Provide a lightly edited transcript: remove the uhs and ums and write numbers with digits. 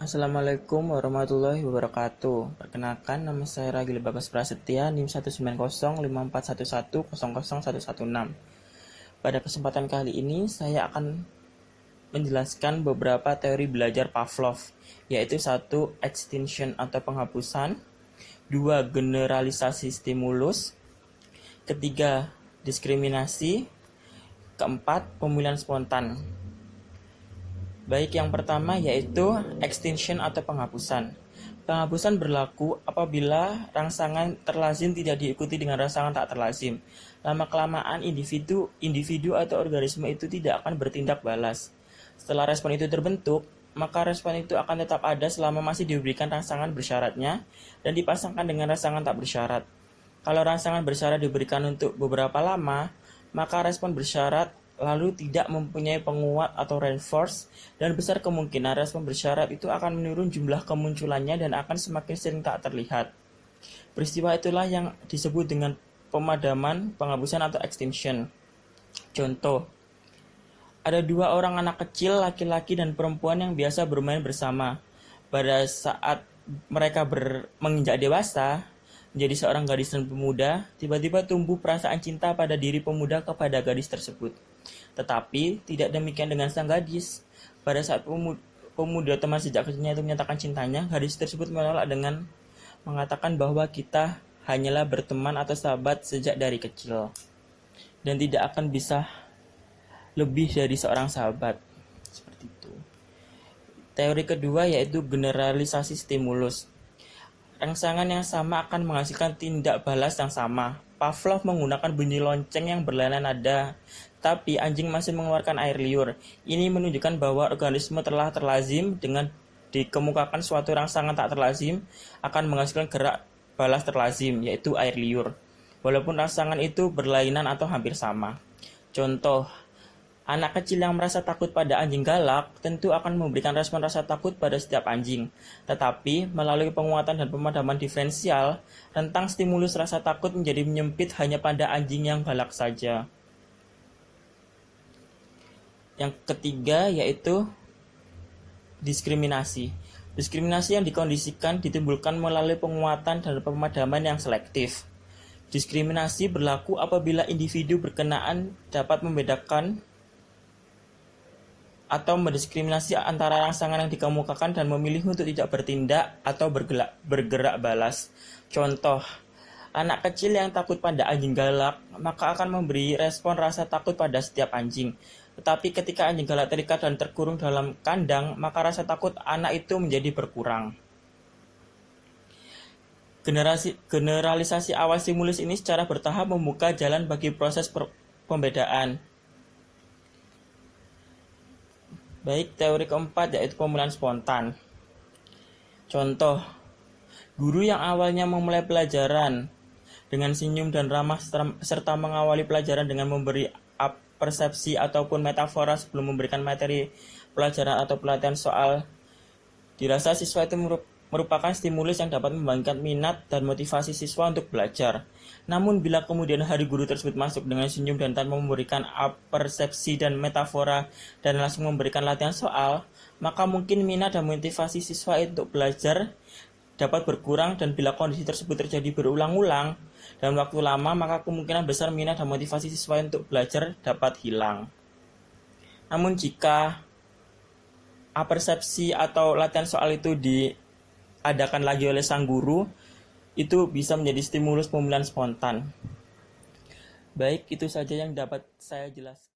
Assalamualaikum warahmatullahi wabarakatuh. Perkenalkan, nama saya Ragil Bagas Prasetya, NIM 1905411000116. Pada kesempatan kali ini, saya akan menjelaskan beberapa teori belajar Pavlov, yaitu 1. Extinction atau penghapusan, 2. Generalisasi stimulus, ketiga, diskriminasi, keempat, pemilihan spontan. Baik, yang pertama yaitu extinction atau penghapusan. Penghapusan berlaku apabila rangsangan terlazim tidak diikuti dengan rangsangan tak terlazim. Lama-kelamaan individu atau organisme itu tidak akan bertindak balas. Setelah respon itu terbentuk, maka respon itu akan tetap ada selama masih diberikan rangsangan bersyaratnya dan dipasangkan dengan rangsangan tak bersyarat. Kalau rangsangan bersyarat diberikan untuk beberapa lama, maka respon bersyarat lalu tidak mempunyai penguat atau reinforce, dan besar kemungkinan respon bersyarat itu akan menurun jumlah kemunculannya dan akan semakin sering tak terlihat. Peristiwa itulah yang disebut dengan pemadaman, penghapusan atau extinction. Contoh, ada dua orang anak kecil, laki-laki dan perempuan yang biasa bermain bersama. Pada saat mereka menginjak dewasa, menjadi seorang gadis dan pemuda, tiba-tiba tumbuh perasaan cinta pada diri pemuda kepada gadis tersebut. Tetapi tidak demikian dengan sang gadis. Pada saat pemuda teman sejak kecilnya itu menyatakan cintanya, gadis tersebut menolak dengan mengatakan bahwa kita hanyalah berteman atau sahabat sejak dari kecil dan tidak akan bisa lebih dari seorang sahabat. Seperti itu. Teori kedua yaitu generalisasi stimulus. Rangsangan yang sama akan menghasilkan tindak balas yang sama. Pavlov menggunakan bunyi lonceng yang berlainan nada, tapi anjing masih mengeluarkan air liur. Ini menunjukkan bahwa organisme telah terlazim dengan dikemukakan suatu rangsangan tak terlazim akan menghasilkan gerak balas terlazim, yaitu air liur. Walaupun rangsangan itu berlainan atau hampir sama. Contoh, anak kecil yang merasa takut pada anjing galak tentu akan memberikan respon rasa takut pada setiap anjing. Tetapi, melalui penguatan dan pemadaman diferensial, rentang stimulus rasa takut menjadi menyempit hanya pada anjing yang galak saja. Yang ketiga yaitu diskriminasi. Diskriminasi yang dikondisikan ditimbulkan melalui penguatan dan pemadaman yang selektif. Diskriminasi berlaku apabila individu berkenaan dapat membedakan atau mendiskriminasi antara rangsangan yang dikemukakan dan memilih untuk tidak bertindak atau bergerak balas. Contoh, anak kecil yang takut pada anjing galak, maka akan memberi respon rasa takut pada setiap anjing. Tetapi ketika anjing galak terikat dan terkurung dalam kandang, maka rasa takut anak itu menjadi berkurang. Generalisasi awal stimulus ini secara bertahap membuka jalan bagi proses pembedaan. Baik, teori keempat yaitu pemilihan spontan. Contoh, guru yang awalnya memulai pelajaran dengan senyum dan ramah serta mengawali pelajaran dengan memberi persepsi ataupun metafora sebelum memberikan materi pelajaran atau pelatihan soal, dirasa siswa itu merupakan stimulus yang dapat membangkitkan minat dan motivasi siswa untuk belajar. Namun bila kemudian hari guru tersebut masuk dengan senyum dan tanpa memberikan persepsi dan metafora dan langsung memberikan latihan soal, maka mungkin minat dan motivasi siswa untuk belajar dapat berkurang, dan bila kondisi tersebut terjadi berulang-ulang dalam waktu lama, maka kemungkinan besar minat dan motivasi siswa untuk belajar dapat hilang. Namun jika persepsi atau latihan soal itu diadakan lagi oleh sang guru, itu bisa menjadi stimulus pemilihan spontan. Baik, itu saja yang dapat saya jelaskan.